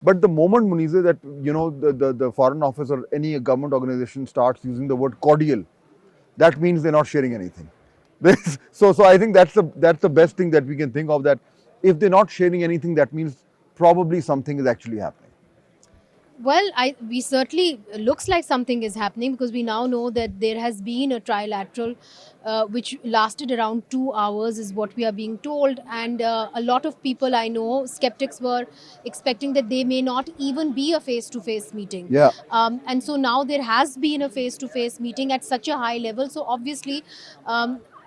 But the moment, Munize, that the foreign office or any government organization starts using the word cordial, that means they're not sharing anything. So I think that's the best thing that we can think of. That if they're not sharing anything, that means probably something is actually happening. Well, we certainly looks like something is happening because we now know that there has been a trilateral, which lasted around 2 hours, is what we are being told, and a lot of people I know, skeptics, were expecting that they may not even be a face-to-face meeting, Yeah. and so now there has been a face-to-face meeting at such a high level. So obviously,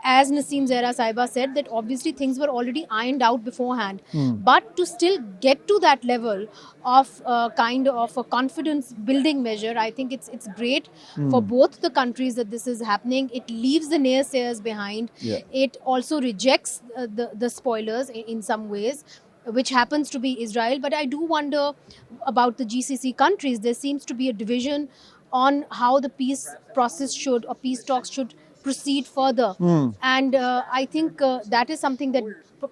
as Naseem Zahra Saiba said, that obviously things were already ironed out beforehand. But to still get to that level of kind of a confidence building measure, I think it's great for both the countries that this is happening. It leaves the naysayers behind. Yeah. It also rejects the spoilers in some ways, which happens to be Israel. But I do wonder about the GCC countries. There seems to be a division on how the peace process should, or peace talks should, proceed further. And I think that is something that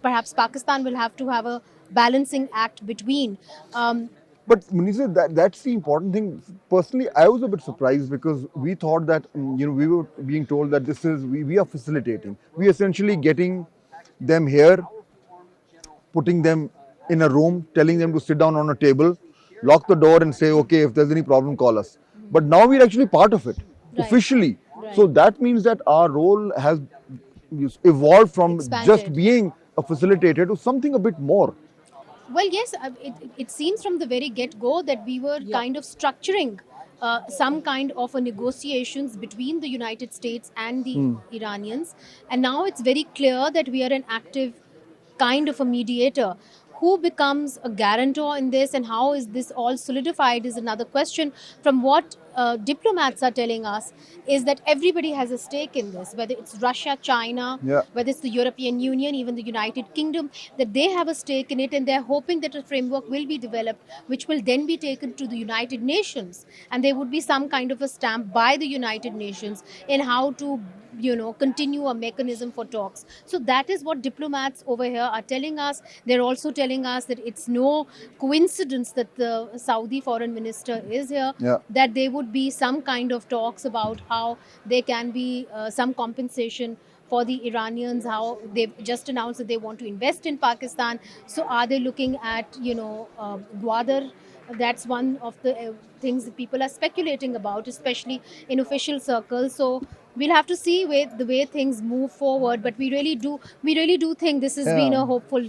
perhaps Pakistan will have to have a balancing act between. Um, But Munisa, that's the important thing. Personally, I was a bit surprised because we thought that we were being told that we are facilitating. We are essentially getting them here, putting them in a room, telling them to sit down on a table, lock the door, and say, okay, if there's any problem, call us. But now we're actually part of it right, officially. So right. that means that our role has evolved from just Expanded. being a facilitator to something a bit more. Well, yes, it seems from the very get go that we were kind of structuring some kind of a negotiations between the United States and the Iranians. And now it's very clear that we are an active kind of a mediator. Who becomes a guarantor in this, and how is this all solidified, is another question. From what diplomats are telling us, is that everybody has a stake in this, whether it's Russia, China, Yeah. whether it's the European Union, even the United Kingdom, that they have a stake in it, and they're hoping that a framework will be developed, which will then be taken to the United Nations, and there would be some kind of a stamp by the United Nations in how to continue a mechanism for talks. So that is what diplomats over here are telling us. They're also telling us that it's no coincidence that the Saudi foreign minister is here, Yeah. that there would be some kind of talks about how there can be some compensation for the Iranians, how they've just announced that they want to invest in Pakistan. So are they looking at Gwadar? That's one of the things that people are speculating about, especially in official circles. So we'll have to see the way things move forward. But we really do think this has been Yeah. a hopeful